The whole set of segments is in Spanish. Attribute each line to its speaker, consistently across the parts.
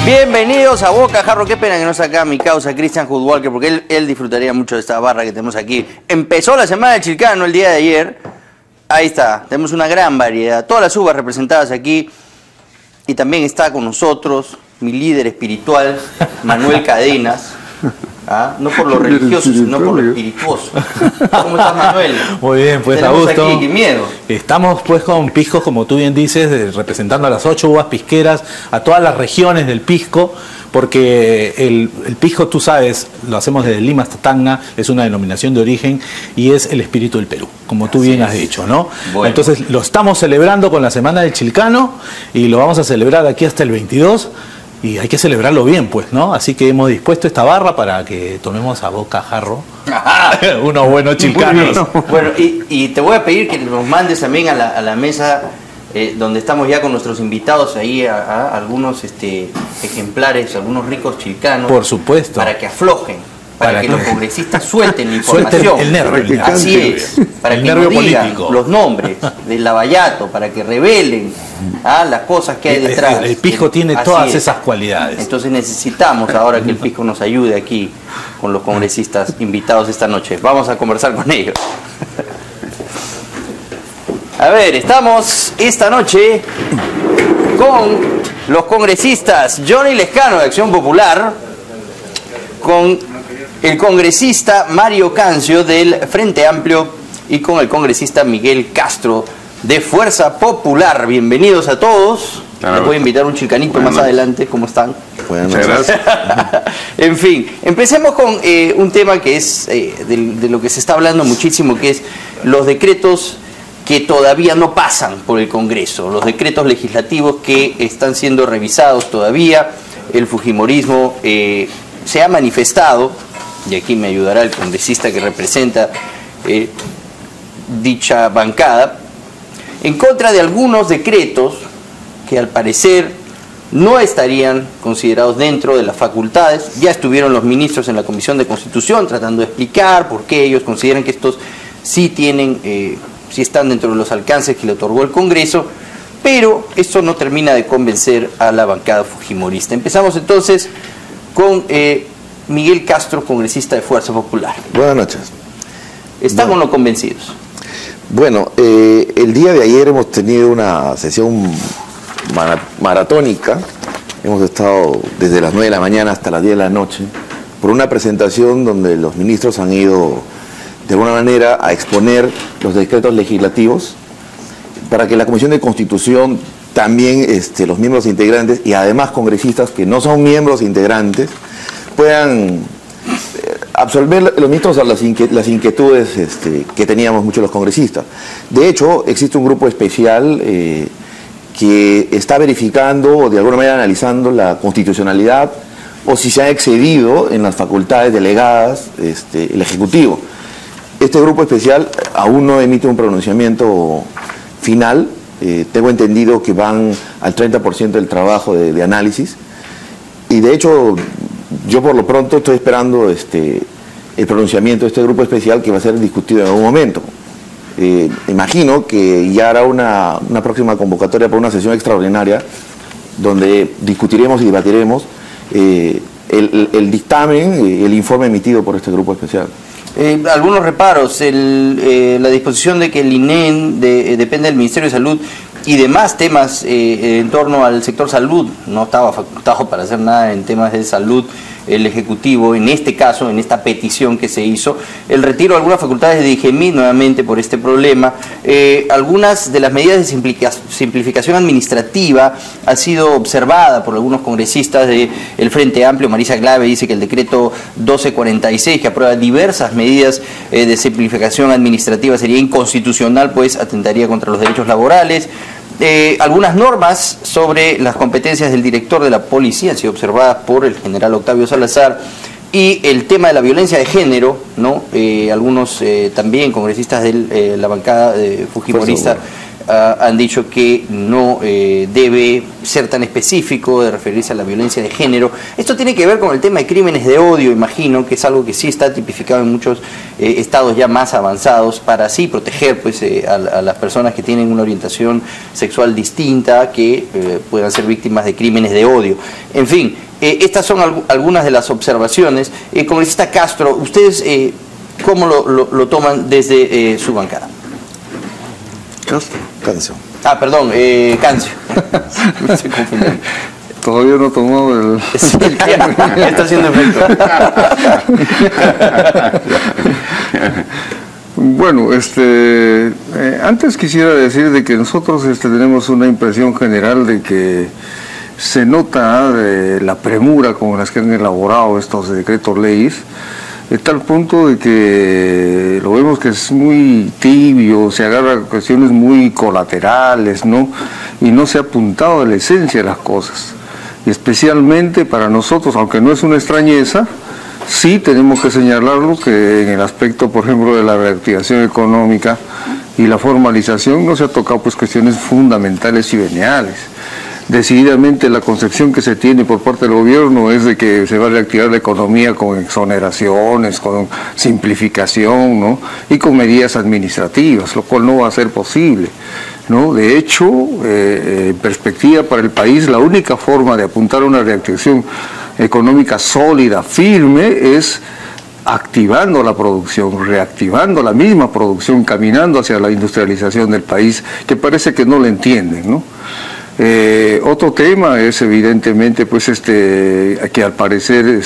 Speaker 1: Bienvenidos a Boca Jarro. Qué pena que no saca mi causa Christian Hudwalker, porque él disfrutaría mucho de esta barra que tenemos aquí. Empezó la semana del Chilcano el día de ayer. Ahí está, tenemos una gran variedad. Todas las uvas representadas aquí. Y también está con nosotros mi líder espiritual, Manuel Cadenas. ¿Ah? No por lo religioso, sino por lo espirituoso. ¿Cómo estás, Manuel?
Speaker 2: Muy bien, pues
Speaker 1: tenemos
Speaker 2: Augusto.
Speaker 1: Aquí, qué miedo.
Speaker 2: Estamos pues con piscos, como tú bien dices, representando a las 8 uvas pisqueras, a todas las regiones del pisco, porque el pisco, tú sabes, lo hacemos desde Lima hasta Tacna, es una denominación de origen y es el espíritu del Perú, como tú bien has dicho, ¿no? Bueno. Entonces lo estamos celebrando con la Semana del Chilcano y lo vamos a celebrar aquí hasta el 22. Y hay que celebrarlo bien, pues, ¿no? Así que hemos dispuesto esta barra para que tomemos a boca jarro unos buenos chilcanos.
Speaker 1: Bueno, y te voy a pedir que nos mandes también a la mesa donde estamos ya con nuestros invitados ahí a algunos ejemplares, algunos ricos chilcanos.
Speaker 2: Por supuesto.
Speaker 1: Para que aflojen. Para que los congresistas suelten la información.
Speaker 2: Suelten el nervio.
Speaker 1: Así es. Para
Speaker 2: el
Speaker 1: que
Speaker 2: nervio
Speaker 1: nos digan
Speaker 2: político.
Speaker 1: Los nombres del lavallato, para que revelen las cosas que hay detrás.
Speaker 2: El pisco tiene todas esas cualidades.
Speaker 1: Entonces necesitamos ahora que el pisco nos ayude aquí con los congresistas invitados esta noche. Vamos a conversar con ellos. A ver, estamos esta noche con los congresistas Johnny Lescano de Acción Popular, con el congresista Mario Cancio del Frente Amplio y con el congresista Miguel Castro de Fuerza Popular. Bienvenidos a todos. Les voy a invitar un chilcanito más adelante. ¿Cómo están?
Speaker 3: Muchas gracias.
Speaker 1: En fin, empecemos con un tema que es de lo que se está hablando muchísimo, que es los decretos que todavía no pasan por el Congreso, los decretos legislativos que están siendo revisados todavía. El fujimorismo se ha manifestado, y aquí me ayudará el congresista que representa dicha bancada, en contra de algunos decretos que al parecer no estarían considerados dentro de las facultades. Ya estuvieron los ministros en la Comisión de Constitución tratando de explicar por qué ellos consideran que estos sí tienen, sí están dentro de los alcances que le otorgó el Congreso, pero esto no termina de convencer a la bancada fujimorista. Empezamos entonces con Miguel Castro, congresista de Fuerza Popular.
Speaker 3: Buenas noches.
Speaker 1: ¿Están o no convencidos?
Speaker 3: Bueno, el día de ayer hemos tenido una sesión maratónica. Hemos estado desde las 9 de la mañana hasta las 10 de la noche por una presentación donde los ministros han ido de alguna manera a exponer los decretos legislativos para que la Comisión de Constitución, también los miembros integrantes y además congresistas que no son miembros integrantes puedan absolver los ministros a las inquietudes que teníamos muchos los congresistas. De hecho, existe un grupo especial que está verificando o de alguna manera analizando la constitucionalidad o si se ha excedido en las facultades delegadas el Ejecutivo. Este grupo especial aún no emite un pronunciamiento final. Tengo entendido que van al 30% del trabajo de análisis. Y de hecho, yo por lo pronto estoy esperando el pronunciamiento de este grupo especial que va a ser discutido en algún momento. Imagino que ya hará una próxima convocatoria para una sesión extraordinaria donde discutiremos y debatiremos el dictamen, el informe emitido por este grupo especial.
Speaker 1: Algunos reparos, la disposición de que el INEN depende del Ministerio de Salud y demás temas en torno al sector salud. No estaba facultado para hacer nada en temas de salud el Ejecutivo, en este caso, en esta petición que se hizo. El retiro de algunas facultades de DIGEMIT nuevamente por este problema. Algunas de las medidas de simplificación administrativa ha sido observada por algunos congresistas del Frente Amplio. Marisa Glave dice que el decreto 1246, que aprueba diversas medidas de simplificación administrativa, sería inconstitucional, pues atentaría contra los derechos laborales. Algunas normas sobre las competencias del director de la policía han sido observadas por el general Octavio Salazar, y el tema de la violencia de género, ¿no? Algunos también congresistas de la bancada fujimorista han dicho que no debe ser tan específico de referirse a la violencia de género. Esto tiene que ver con el tema de crímenes de odio, imagino, que es algo que sí está tipificado en muchos estados ya más avanzados, para así proteger pues, a las personas que tienen una orientación sexual distinta, que puedan ser víctimas de crímenes de odio. En fin, estas son algunas de las observaciones. Congresista Castro, ¿ustedes cómo lo toman desde su bancada?
Speaker 3: Cancio.
Speaker 1: Ah, perdón, Cancio. Me estoy confundiendo.
Speaker 4: Todavía no tomó el...
Speaker 1: Sí, ya está haciendo efecto.
Speaker 4: Bueno, antes quisiera decir de que nosotros tenemos una impresión general de que se nota la premura con las que han elaborado estos decretos leyes, de tal punto de que lo vemos que es muy tibio, se agarra a cuestiones muy colaterales, ¿no? Y no se ha apuntado a la esencia de las cosas. Y especialmente para nosotros, aunque no es una extrañeza, sí tenemos que señalarlo que en el aspecto, por ejemplo, de la reactivación económica y la formalización no se ha tocado pues cuestiones fundamentales y veniales. Decididamente la concepción que se tiene por parte del gobierno es de que se va a reactivar la economía con exoneraciones, con simplificación, ¿no? Y con medidas administrativas, lo cual no va a ser posible, ¿no? De hecho, en perspectiva para el país, la única forma de apuntar a una reactivación económica sólida, firme, es activando la producción, reactivando la misma producción, caminando hacia la industrialización del país, que parece que no lo entienden, ¿no? Otro tema es evidentemente pues que al parecer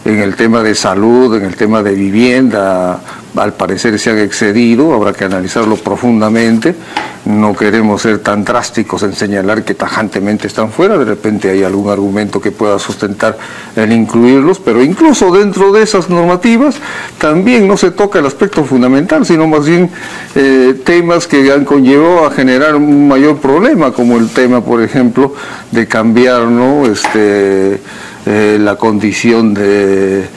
Speaker 4: en el tema de salud, en el tema de vivienda, al parecer se han excedido, habrá que analizarlo profundamente. No queremos ser tan drásticos en señalar que tajantemente están fuera, de repente hay algún argumento que pueda sustentar el incluirlos, pero incluso dentro de esas normativas también no se toca el aspecto fundamental, sino más bien temas que han conllevado a generar un mayor problema, como el tema, por ejemplo, de cambiar, ¿no? La condición del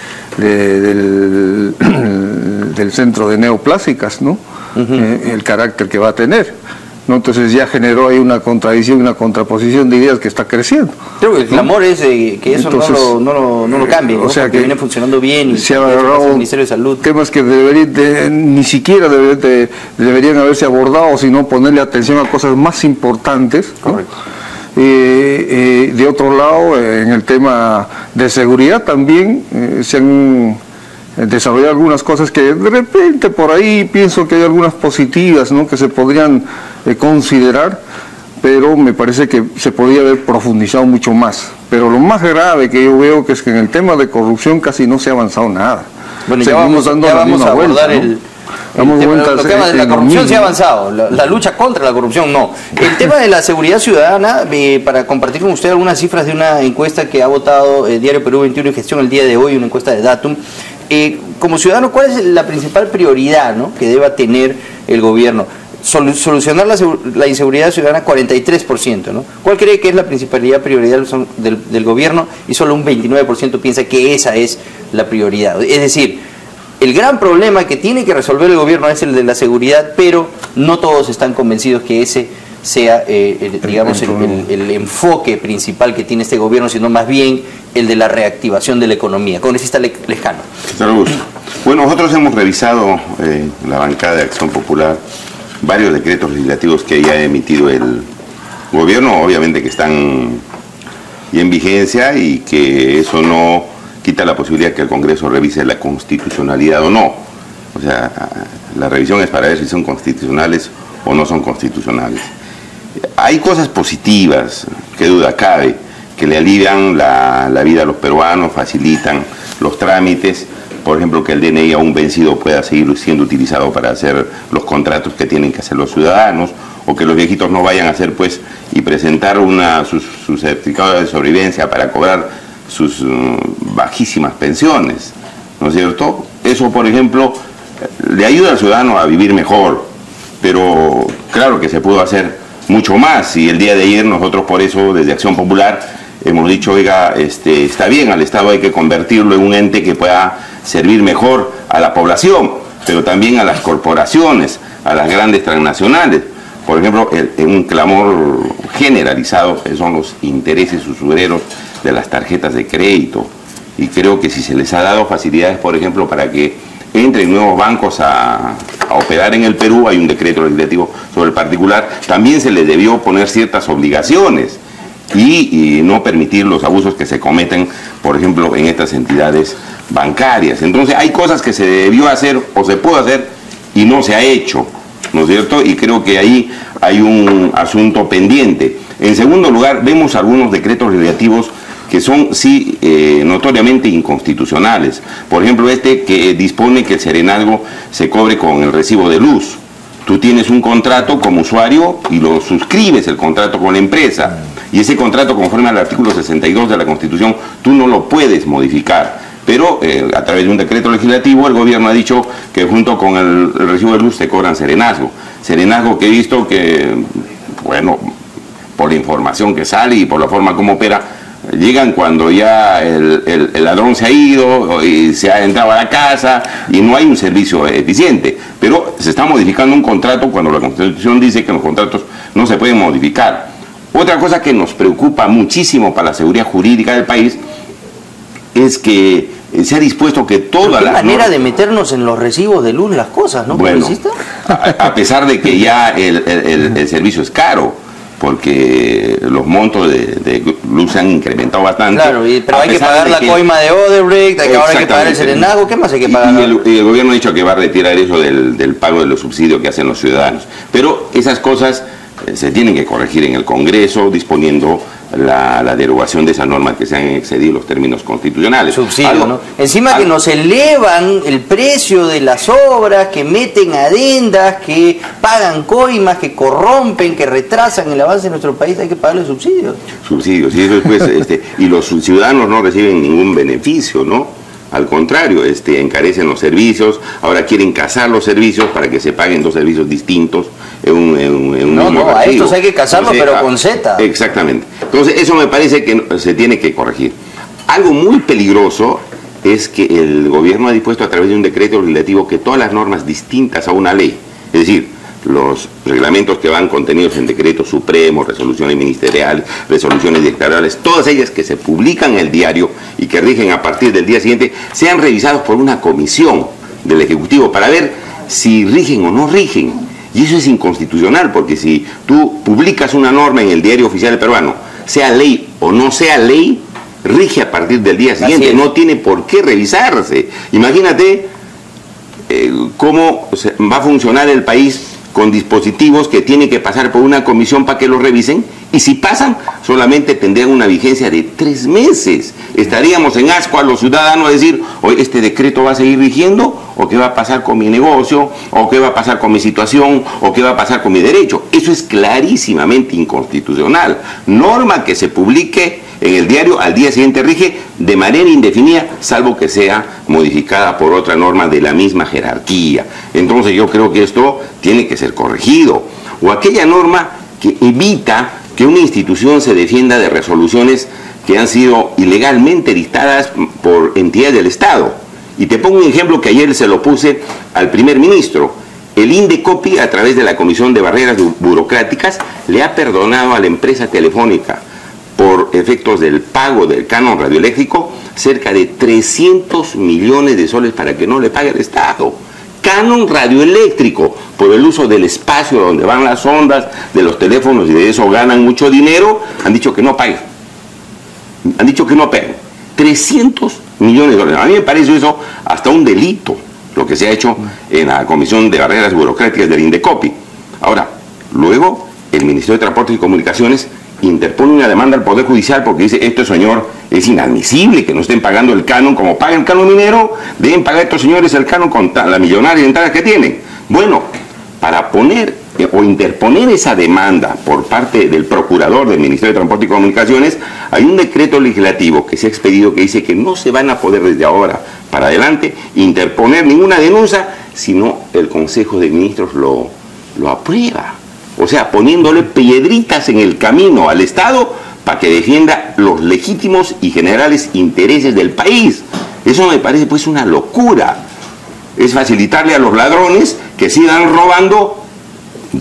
Speaker 4: centro de neoplásicas, ¿no? El carácter que va a tener, ¿no? Entonces ya generó ahí una contradicción, una contraposición de ideas que está creciendo.
Speaker 1: Creo que el clamor es que eso entonces, no lo cambie, ¿no? O sea, que viene funcionando bien y se ha agarrado el Ministerio de Salud.
Speaker 4: Temas que ni siquiera deberían haberse abordado, sino ponerle atención a cosas más importantes, ¿no? Correcto. De otro lado, en el tema de seguridad también se han desarrollado algunas cosas que de repente por ahí pienso que hay algunas positivas, ¿no? Que se podrían considerar, pero me parece que se podría haber profundizado mucho más. Pero lo más grave que yo veo que es que en el tema de corrupción casi no se ha avanzado nada.
Speaker 1: Bueno, ya vamos a abordar vuelta, ¿no? El tema de la corrupción se ha avanzado, la lucha contra la corrupción no. El tema de la seguridad ciudadana, para compartir con usted algunas cifras de una encuesta que ha votado Diario Perú 21 y Gestión el día de hoy, una encuesta de Datum. Como ciudadano, ¿cuál es la principal prioridad, ¿no? que deba tener el gobierno? Solucionar la inseguridad ciudadana, 43%, ¿no? ¿Cuál cree que es la principal prioridad del gobierno? Y solo un 29% piensa que esa es la prioridad. Es decir, el gran problema que tiene que resolver el gobierno es el de la seguridad, pero no todos están convencidos que ese sea, digamos, el enfoque principal que tiene este gobierno, sino más bien el de la reactivación de la economía. Congresista Lescano.
Speaker 5: Bueno, nosotros hemos revisado la bancada de Acción Popular varios decretos legislativos que ya ha emitido el gobierno, obviamente que están ya en vigencia y que eso no quita la posibilidad que el Congreso revise la constitucionalidad o no. O sea, la revisión es para ver si son constitucionales o no son constitucionales. Hay cosas positivas, qué duda cabe, que le alivian la vida a los peruanos, facilitan los trámites, por ejemplo, que el DNI aún vencido pueda seguir siendo utilizado para hacer los contratos que tienen que hacer los ciudadanos, o que los viejitos no vayan a hacer pues y presentar su certificado de sobrevivencia para cobrar sus bajísimas pensiones, ¿no es cierto? Eso, por ejemplo, le ayuda al ciudadano a vivir mejor, pero claro que se pudo hacer mucho más, y el día de ayer nosotros por eso desde Acción Popular hemos dicho, oiga, está bien, al Estado hay que convertirlo en un ente que pueda servir mejor a la población, pero también a las corporaciones, a las grandes transnacionales, por ejemplo, un clamor generalizado son los intereses usureros de las tarjetas de crédito. Y creo que si se les ha dado facilidades, por ejemplo, para que entren nuevos bancos a operar en el Perú, hay un decreto legislativo sobre el particular, también se les debió poner ciertas obligaciones y no permitir los abusos que se cometen, por ejemplo, en estas entidades bancarias. Entonces hay cosas que se debió hacer o se puede hacer y no se ha hecho, ¿no es cierto? Y creo que ahí hay un asunto pendiente. En segundo lugar, vemos algunos decretos legislativos que son, sí, notoriamente inconstitucionales. Por ejemplo, este que dispone que el serenazgo se cobre con el recibo de luz. Tú tienes un contrato como usuario y lo suscribes el contrato con la empresa. Y ese contrato, conforme al artículo 62 de la Constitución, tú no lo puedes modificar. Pero a través de un decreto legislativo el gobierno ha dicho que junto con el recibo de luz se cobran serenazgo. Serenazgo que he visto que, bueno, por la información que sale y por la forma como opera, llegan cuando ya el ladrón se ha ido y se ha entrado a la casa y no hay un servicio eficiente. Pero se está modificando un contrato cuando la Constitución dice que los contratos no se pueden modificar. Otra cosa que nos preocupa muchísimo para la seguridad jurídica del país es que se ha dispuesto que toda la
Speaker 1: manera de meternos en los recibos de luz las cosas, ¿no?
Speaker 5: Bueno, a pesar de que ya el servicio es caro, porque los montos de luz se han incrementado bastante.
Speaker 1: Claro, pero hay que pagar la coima de Odebrecht, ahora hay que pagar el serenazgo, ¿qué más hay que pagar?
Speaker 5: Y el gobierno ha dicho que va a retirar eso del pago de los subsidios que hacen los ciudadanos. Pero esas cosas se tienen que corregir en el Congreso, disponiendo la derogación de esas normas que se han excedido los términos constitucionales.
Speaker 1: Subsidio, ¿no? Encima que nos elevan el precio de las obras, que meten adendas, que pagan coimas, que corrompen, que retrasan el avance de nuestro país, hay que pagarle subsidios.
Speaker 5: Subsidios, y eso después, y los ciudadanos no reciben ningún beneficio, ¿no? Al contrario, encarecen los servicios, ahora quieren casar los servicios para que se paguen dos servicios distintos
Speaker 1: a estos hay que casarlos, pero con Z.
Speaker 5: Exactamente. Entonces, eso me parece que se tiene que corregir. Algo muy peligroso es que el gobierno ha dispuesto a través de un decreto legislativo que todas las normas distintas a una ley, es decir, los reglamentos que van contenidos en decretos supremos, resoluciones ministeriales, resoluciones dictatoriales, todas ellas que se publican en el diario y que rigen a partir del día siguiente, sean revisados por una comisión del Ejecutivo para ver si rigen o no rigen. Y eso es inconstitucional, porque si tú publicas una norma en el diario oficial peruano, sea ley o no sea ley, rige a partir del día siguiente, no tiene por qué revisarse. Imagínate cómo va a funcionar el país con dispositivos que tienen que pasar por una comisión para que los revisen, y si pasan, solamente tendrían una vigencia de 3 meses. Estaríamos en asco a los ciudadanos a decir, oye, ¿este decreto va a seguir rigiendo? ¿O qué va a pasar con mi negocio? ¿O qué va a pasar con mi situación? ¿O qué va a pasar con mi derecho? Eso es clarísimamente inconstitucional. Norma que se publique en el diario al día siguiente rige de manera indefinida, salvo que sea modificada por otra norma de la misma jerarquía. Entonces yo creo que esto tiene que ser corregido. O aquella norma que evita que una institución se defienda de resoluciones que han sido ilegalmente dictadas por entidades del Estado. Y te pongo un ejemplo que ayer se lo puse al primer ministro. El Indecopi, a través de la Comisión de Barreras Burocráticas, le ha perdonado a la empresa telefónica, por efectos del pago del canon radioeléctrico, cerca de 300 millones de soles para que no le pague el Estado. Canon radioeléctrico, por el uso del espacio donde van las ondas de los teléfonos, y de eso ganan mucho dinero. Han dicho que no paguen. Han dicho que no paguen. 300 millones de dólares. A mí me parece eso hasta un delito, lo que se ha hecho en la Comisión de Barreras Burocráticas del Indecopi. Ahora, luego, el Ministerio de Transportes y Comunicaciones interpone una demanda al Poder Judicial porque dice, este señor es inadmisible que no estén pagando el canon como pagan el canon minero, deben pagar estos señores el canon con la millonaria entrada que tienen. Bueno, para poner o interponer esa demanda por parte del procurador del Ministerio de Transporte y Comunicaciones, hay un decreto legislativo que se ha expedido que dice que no se van a poder desde ahora para adelante interponer ninguna denuncia si no el Consejo de Ministros lo aprueba. O sea, poniéndole piedritas en el camino al Estado para que defienda los legítimos y generales intereses del país. Eso me parece pues una locura. Es facilitarle a los ladrones que sigan robando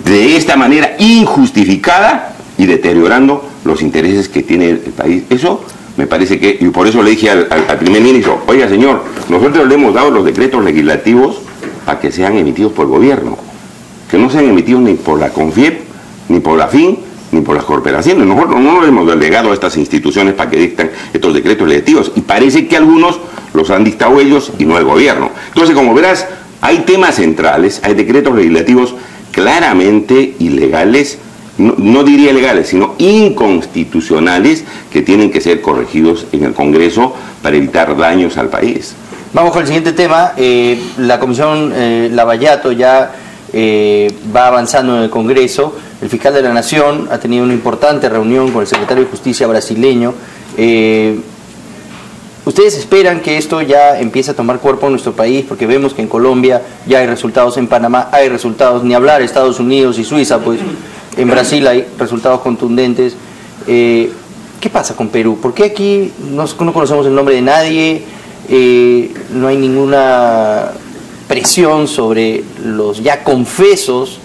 Speaker 5: de esta manera injustificada y deteriorando los intereses que tiene el país. Eso me parece que, y por eso le dije al primer ministro, oiga señor, nosotros le hemos dado los decretos legislativos a que sean emitidos por el gobierno, que no sean emitidos ni por la CONFIEP, ni por la FIN, ni por las corporaciones. Nosotros no nos hemos delegado a estas instituciones para que dicten estos decretos legislativos, y parece que algunos los han dictado ellos y no el gobierno. Entonces, como verás, hay temas centrales, hay decretos legislativos claramente ilegales, no diría ilegales, sino inconstitucionales, que tienen que ser corregidos en el Congreso para evitar daños al país.
Speaker 1: Vamos con el siguiente tema. La comisión Lavallato ya va avanzando en el Congreso. El fiscal de la Nación ha tenido una importante reunión con el secretario de Justicia brasileño. ¿Ustedes esperan que esto ya empiece a tomar cuerpo en nuestro país? Porque vemos que en Colombia ya hay resultados, en Panamá hay resultados, ni hablar Estados Unidos y Suiza, pues en Brasil hay resultados contundentes. ¿Qué pasa con Perú? ¿Por qué aquí no conocemos el nombre de nadie? No hay ninguna presión sobre los ya confesos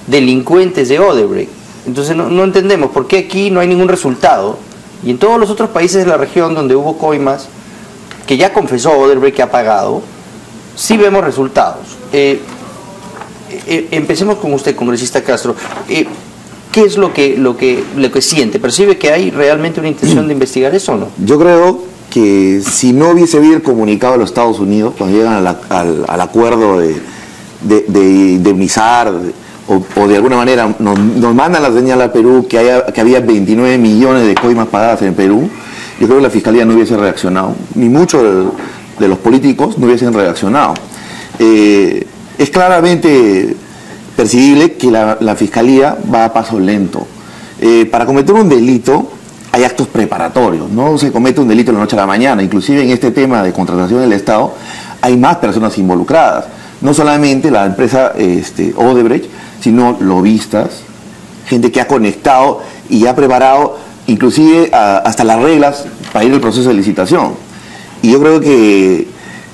Speaker 1: delincuentes de Odebrecht. Entonces no entendemos por qué aquí no hay ningún resultado, y en todos los otros países de la región donde hubo coimas que ya confesó Odebrecht que ha pagado, sí vemos resultados. Empecemos con usted, congresista Castro. ¿Qué es lo que siente? ¿Percibe que hay realmente una intención de investigar eso o no?
Speaker 3: Yo creo que si no hubiese habido el comunicado de los Estados Unidos cuando llegan al acuerdo de indemnizar, o de alguna manera nos mandan la señal a Perú que había 29 millones de coimas pagadas en Perú, yo creo que la Fiscalía no hubiese reaccionado, ni muchos de los políticos no hubiesen reaccionado. Es claramente percibible que la Fiscalía va a paso lento. Para cometer un delito hay actos preparatorios, no se comete un delito de la noche a la mañana. Inclusive en este tema de contratación del Estado hay más personas involucradas, no solamente la empresa Odebrecht, sino lobistas, gente que ha conectado y ha preparado inclusive hasta las reglas para ir al proceso de licitación. Y yo creo que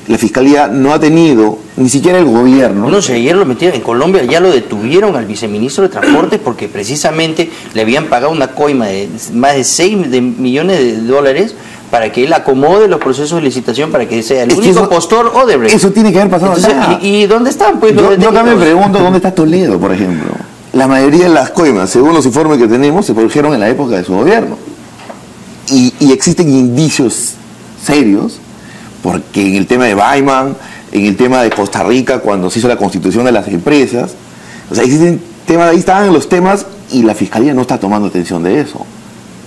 Speaker 3: la Fiscalía no ha tenido, ni siquiera el gobierno.
Speaker 1: No sé, ayer lo metieron en Colombia, ya lo detuvieron al viceministro de Transporte porque precisamente le habían pagado una coima de más de 6 millones de dólares para que él acomode los procesos de licitación para que sea el único postor Odebrecht.
Speaker 3: Eso tiene que haber pasado.
Speaker 1: Entonces, ¿y dónde están? Pues,
Speaker 3: yo también me pregunto dónde está Toledo, por ejemplo. La mayoría de las coimas, según los informes que tenemos, se produjeron en la época de su gobierno. Y existen indicios serios, porque en el tema de Baiman, en el tema de Costa Rica, cuando se hizo la constitución de las empresas, o sea, existen temas, ahí estaban los temas, y la Fiscalía no está tomando atención de eso.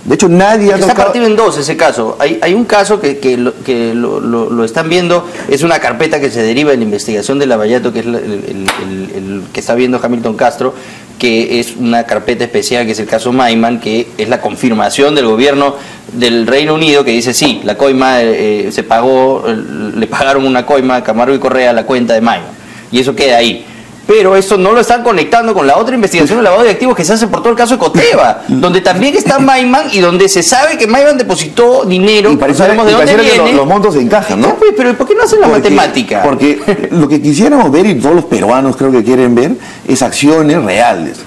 Speaker 3: De hecho, nadie ha
Speaker 1: tocado... Está partido en dos ese caso. Hay un caso que lo están viendo, es una carpeta que se deriva de la investigación de Lavallato, que es el que está viendo Hamilton Castro, que es una carpeta especial, que es el caso Maiman, que es la confirmación del gobierno del Reino Unido, que dice sí, la coima se pagó, le pagaron una coima a Camargo y Correa a la cuenta de Maiman, y eso queda ahí. Pero esto no lo están conectando con la otra investigación de lavado de activos que se hace por todo el caso de Coteva, donde también está Maiman y donde se sabe que Maiman depositó dinero,
Speaker 3: y parece,
Speaker 1: sabemos de dónde viene.
Speaker 3: Los montos se encajan, ¿no?
Speaker 1: Pero ¿por qué no hacen la matemática?
Speaker 3: Porque lo que quisiéramos ver, y todos los peruanos creo que quieren ver, es acciones reales.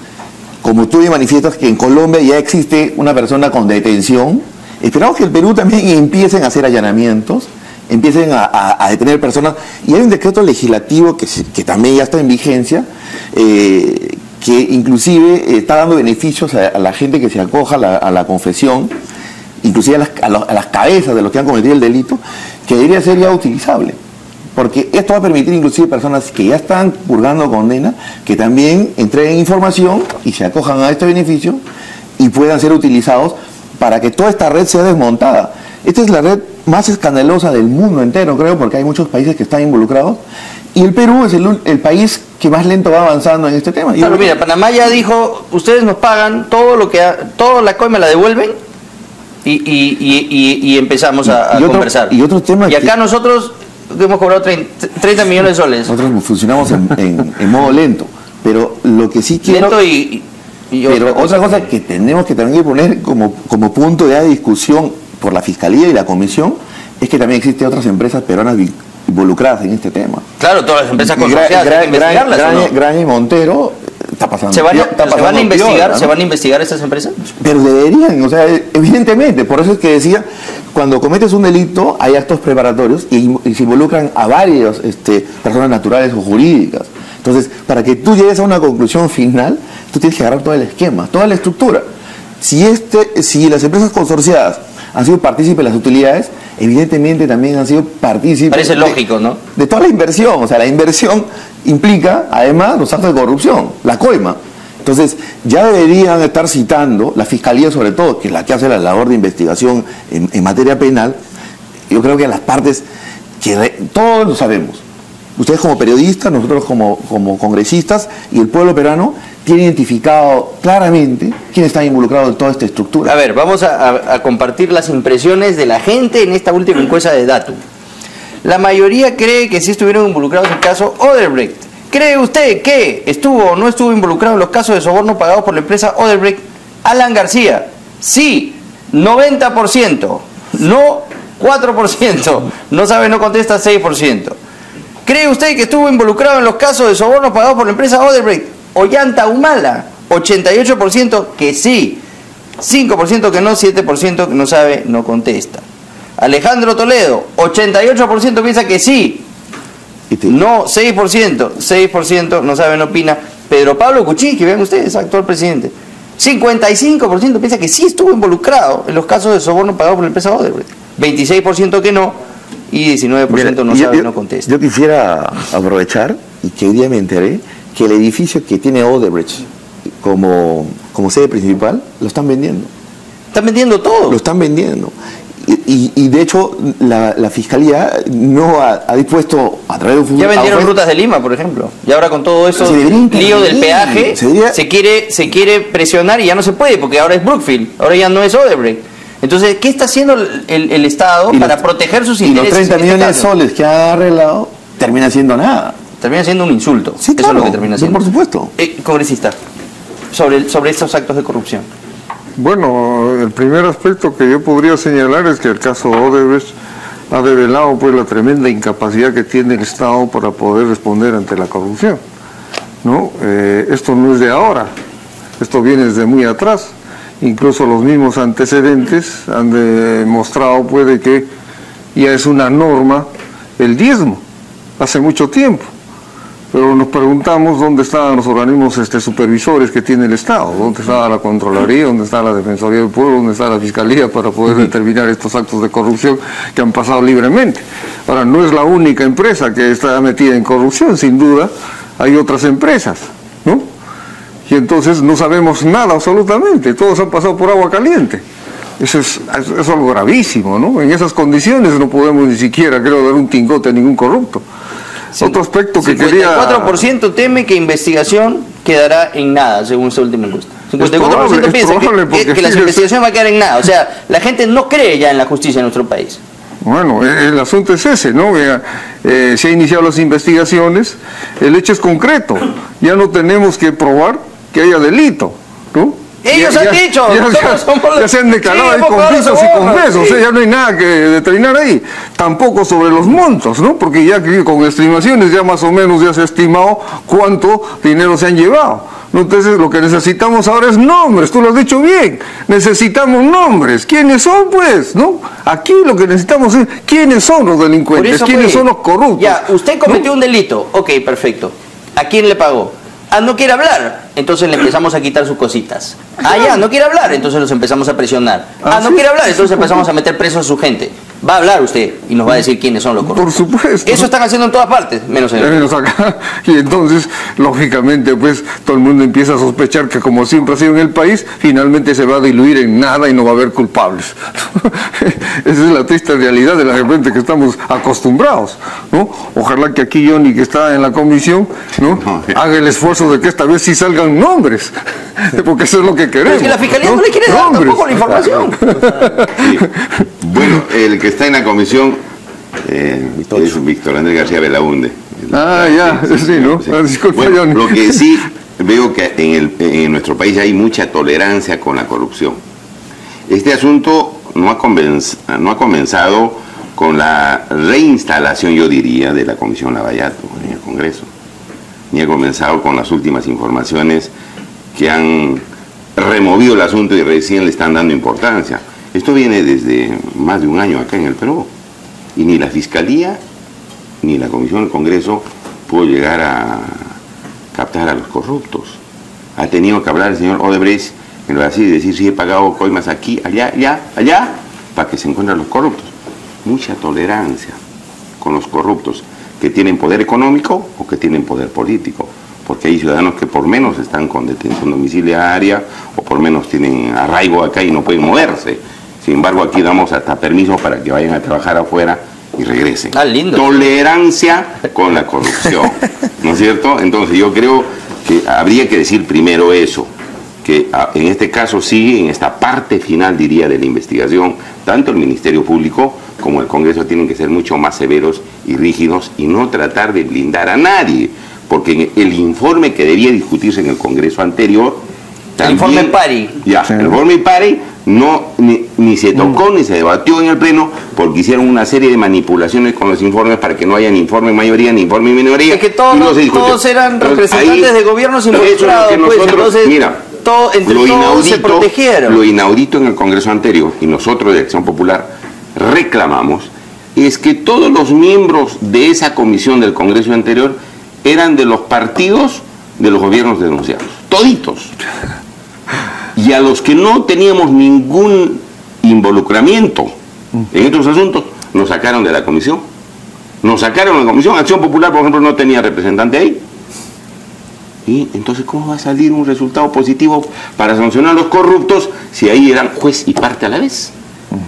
Speaker 3: Como tú manifiestas que en Colombia ya existe una persona con detención, esperamos que el Perú también empiecen a hacer allanamientos, empiecen a detener personas, y hay un decreto legislativo que también ya está en vigencia, que inclusive está dando beneficios a la gente que se acoja a la confesión, inclusive a las cabezas de los que han cometido el delito, que debería ser ya utilizable, porque esto va a permitir inclusive personas que ya están purgando condena, que también entreguen información y se acojan a este beneficio y puedan ser utilizados para que toda esta red sea desmontada. Esta es la red más escandalosa del mundo entero, creo, porque hay muchos países que están involucrados, y el Perú es el país que más lento va avanzando en este tema.
Speaker 1: Claro, mira, Panamá ya dijo, ustedes nos pagan toda la coima la devuelven y empezamos a conversar.
Speaker 3: Y otro tema
Speaker 1: y acá nosotros hemos cobrado 30 millones de soles.
Speaker 3: Nosotros funcionamos en modo lento, pero lo que sí quiero...
Speaker 1: Lento
Speaker 3: pero otra cosa que tenemos que también poner como punto de discusión por la Fiscalía y la Comisión, es que también existen otras empresas peruanas involucradas en este tema.
Speaker 1: Claro, todas las empresas consorciadas, hay que investigarlas, ¿o no?
Speaker 3: Granja y Montero está pasando.
Speaker 1: ¿Se van a investigar,
Speaker 3: piola, ¿no?
Speaker 1: ¿Se van a investigar estas empresas?
Speaker 3: Pero deberían, o sea, evidentemente, por eso es que decía, cuando cometes un delito hay actos preparatorios y se involucran a varias personas naturales o jurídicas. Entonces, para que tú llegues a una conclusión final, tú tienes que agarrar todo el esquema, toda la estructura. Si las empresas consorciadas han sido partícipes de las utilidades, evidentemente también han sido partícipes.
Speaker 1: Parece lógico, ¿no?
Speaker 3: De toda la inversión. O sea, la inversión implica, además, los actos de corrupción, la coima. Entonces, ya deberían estar citando, la Fiscalía sobre todo, que es la que hace la labor de investigación en materia penal. Yo creo que las partes, todos lo sabemos. Ustedes como periodistas, nosotros como congresistas y el pueblo peruano tiene identificado claramente quién está involucrado en toda esta estructura.
Speaker 1: A ver, vamos a compartir las impresiones de la gente en esta última encuesta de Datum. La mayoría cree que sí estuvieron involucrados en el caso Odebrecht. ¿Cree usted que estuvo o no estuvo involucrado en los casos de soborno pagados por la empresa Odebrecht? Alan García, sí, 90%, no 4%, no sabe, no contesta 6%. ¿Cree usted que estuvo involucrado en los casos de soborno pagados por la empresa Odebrecht? Ollanta Humala, 88% que sí, 5% que no, 7% que no sabe, no contesta. Alejandro Toledo, 88% piensa que sí, no 6% no sabe, no opina. Pedro Pablo Kuczynski, vean ustedes, actual presidente, 55% piensa que sí estuvo involucrado en los casos de soborno pagados por la empresa Odebrecht, 26% que no y 19% no sabe, no contesta.
Speaker 3: Yo quisiera aprovechar y que hoy día me enteré que el edificio que tiene Odebrecht como sede principal lo están vendiendo.
Speaker 1: ¿Están vendiendo todo?
Speaker 3: Lo están vendiendo. Y de hecho la Fiscalía no ha dispuesto a través de un
Speaker 1: ya vendieron Rutas de Lima, por ejemplo. Y ahora con todo eso, lío del peaje, se quiere presionar y ya no se puede, porque ahora es Brookfield, ahora ya no es Odebrecht. Entonces, ¿qué está haciendo el Estado para proteger sus intereses?
Speaker 3: Y los 30 millones de soles que ha arreglado termina siendo nada.
Speaker 1: Termina siendo un insulto.
Speaker 3: Sí,
Speaker 1: eso
Speaker 3: claro,
Speaker 1: es lo que termina siendo.
Speaker 3: por supuesto.
Speaker 1: Congresista, sobre estos actos de corrupción.
Speaker 4: Bueno, el primer aspecto que yo podría señalar es que el caso Odebrecht ha develado pues la tremenda incapacidad que tiene el Estado para poder responder ante la corrupción, ¿no? Esto no es de ahora, esto viene desde muy atrás. Incluso los mismos antecedentes han demostrado pues de que ya es una norma el diezmo, hace mucho tiempo. Pero nos preguntamos dónde estaban los organismos supervisores que tiene el Estado, dónde estaba la Contraloría, dónde está la Defensoría del Pueblo, dónde está la Fiscalía para poder determinar estos actos de corrupción que han pasado libremente. Ahora, no es la única empresa que está metida en corrupción, sin duda, hay otras empresas, ¿no? Y entonces no sabemos nada absolutamente, todos han pasado por agua caliente. Eso es algo gravísimo, ¿no? En esas condiciones no podemos ni siquiera, creo, dar un tingote a ningún corrupto. Sí. Otro aspecto que quería...
Speaker 1: 54% teme que investigación quedará en nada, según esta última encuesta. 54% piensa que la investigación va a quedar en nada. O sea, la gente no cree ya en la justicia en nuestro país.
Speaker 4: Bueno, el asunto es ese, ¿no? Se han iniciado las investigaciones, el hecho es concreto, ya no tenemos que probar que haya delito, ¿no?
Speaker 1: Ellos han dicho,
Speaker 4: ya se han declarado ahí con pisos y con besos, sí. Ya no hay nada que determinar ahí, tampoco sobre los montos, ¿no? Porque ya con estimaciones ya más o menos ya se ha estimado cuánto dinero se han llevado, ¿no? Entonces lo que necesitamos ahora es nombres, tú lo has dicho bien, necesitamos nombres, ¿quiénes son pues? ¿No? Aquí lo que necesitamos es quiénes son los delincuentes, quiénes son los corruptos.
Speaker 1: Ya, usted cometió un delito, ok, perfecto, ¿a quién le pagó? No quiere hablar, entonces le empezamos a quitar sus cositas. Ya, no quiere hablar, entonces los empezamos a presionar. No quiere hablar, entonces empezamos a meter preso a su gente. Va a hablar usted y nos va a decir quiénes son los corruptos.
Speaker 4: Por supuesto.
Speaker 1: Eso están haciendo en todas partes, menos en el...
Speaker 4: Menos acá. Y entonces, lógicamente, pues, todo el mundo empieza a sospechar que como siempre ha sido en el país, finalmente se va a diluir en nada y no va a haber culpables. Esa es la triste realidad de la gente que estamos acostumbrados, ¿no? Ojalá que aquí Johnny, que está en la comisión, ¿no? Haga el esfuerzo de que esta vez sí salgan nombres, porque eso es lo que queremos.
Speaker 1: Pero es que la Fiscalía no le quiere dar tampoco la información.
Speaker 5: Sí. Bueno, el que está en la comisión es Víctor Andrés García Belaúnde.
Speaker 4: Sí, ¿no? Disculpa,
Speaker 5: bueno,
Speaker 4: Johnny.
Speaker 5: lo que sí veo que en nuestro país hay mucha tolerancia con la corrupción. Este asunto no ha comenzado con la reinstalación, yo diría, de la Comisión Lavallato en el Congreso. ni he comenzado con las últimas informaciones que han removido el asunto y recién le están dando importancia. Esto viene desde más de un año acá en el Perú, y ni la Fiscalía ni la Comisión del Congreso pudo llegar a captar a los corruptos. Ha tenido que hablar el señor Odebrecht en Brasil y decir: sí, he pagado coimas aquí, allá, allá, para que se encuentren los corruptos. Mucha tolerancia con los corruptos que tienen poder económico o que tienen poder político, porque hay ciudadanos que por menos están con detención domiciliaria o por menos tienen arraigo acá y no pueden moverse. Sin embargo, aquí damos hasta permiso para que vayan a trabajar afuera y regresen.
Speaker 1: Ah, lindo.
Speaker 5: Tolerancia con la corrupción, ¿no es cierto? Entonces yo creo que habría que decir primero eso, que en este caso sí, en esta parte final, diría, de la investigación, tanto el Ministerio Público como el Congreso tienen que ser mucho más severos y rígidos y no tratar de blindar a nadie, porque el informe que debía discutirse en el Congreso anterior, también,
Speaker 1: el informe Pari.
Speaker 5: Ya,
Speaker 4: Sí.
Speaker 5: el informe Pari no, ni se tocó ni se debatió en el Pleno, porque hicieron una serie de manipulaciones con los informes para que no haya ni informe en mayoría ni informe en minoría.
Speaker 1: Es que todos,
Speaker 5: y no se discutió.
Speaker 1: todos eran
Speaker 5: Entonces,
Speaker 1: representantes
Speaker 5: ahí,
Speaker 1: de gobiernos
Speaker 5: eso es lo que
Speaker 1: involucrados, pues,
Speaker 5: nosotros,
Speaker 1: entonces
Speaker 5: mira,
Speaker 1: entre todos se protegieron.
Speaker 5: Lo inaudito en el Congreso anterior, y nosotros de Acción Popular reclamamos, es que todos los miembros de esa comisión del Congreso anterior eran de los partidos de los gobiernos denunciados, toditos. Y a los que no teníamos ningún involucramiento en estos asuntos, nos sacaron de la comisión. Nos sacaron de la comisión. Acción Popular, por ejemplo, no tenía representante ahí. Y entonces, ¿cómo va a salir un resultado positivo para sancionar a los corruptos si ahí eran juez y parte a la vez?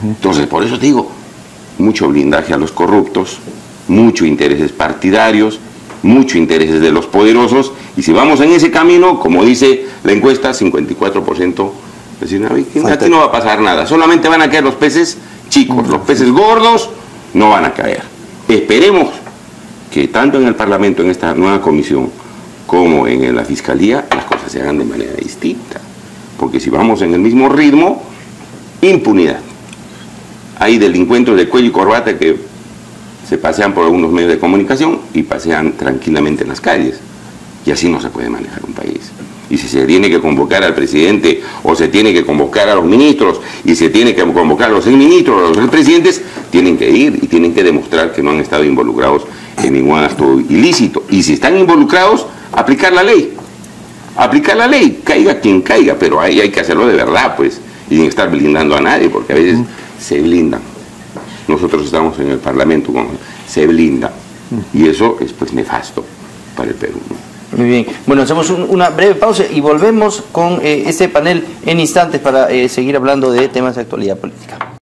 Speaker 5: Entonces, por eso te digo, mucho blindaje a los corruptos, mucho intereses partidarios, mucho intereses de los poderosos, y si vamos en ese camino, como dice la encuesta, 54%, decir, aquí no va a pasar nada, solamente van a caer los peces chicos, los peces gordos no van a caer. Esperemos que tanto en el Parlamento, en esta nueva comisión, como en la Fiscalía, las cosas se hagan de manera distinta, porque si vamos en el mismo ritmo, impunidad. Hay delincuentes de cuello y corbata que se pasean por algunos medios de comunicación y pasean tranquilamente en las calles. Y así no se puede manejar un país. Y si se tiene que convocar al presidente, o se tiene que convocar a los ministros, y se tiene que convocar a los exministros, a los presidentes, tienen que ir y tienen que demostrar que no han estado involucrados en ningún acto ilícito. Y si están involucrados, aplicar la ley. Aplicar la ley, caiga quien caiga, pero ahí hay que hacerlo de verdad, pues, y sin estar blindando a nadie, porque a veces se blindan. Nosotros estamos en el Parlamento, se blinda, y eso es pues nefasto para el Perú, ¿no?
Speaker 1: Muy bien. Bueno, hacemos una breve pausa y volvemos con este panel en instantes para seguir hablando de temas de actualidad política.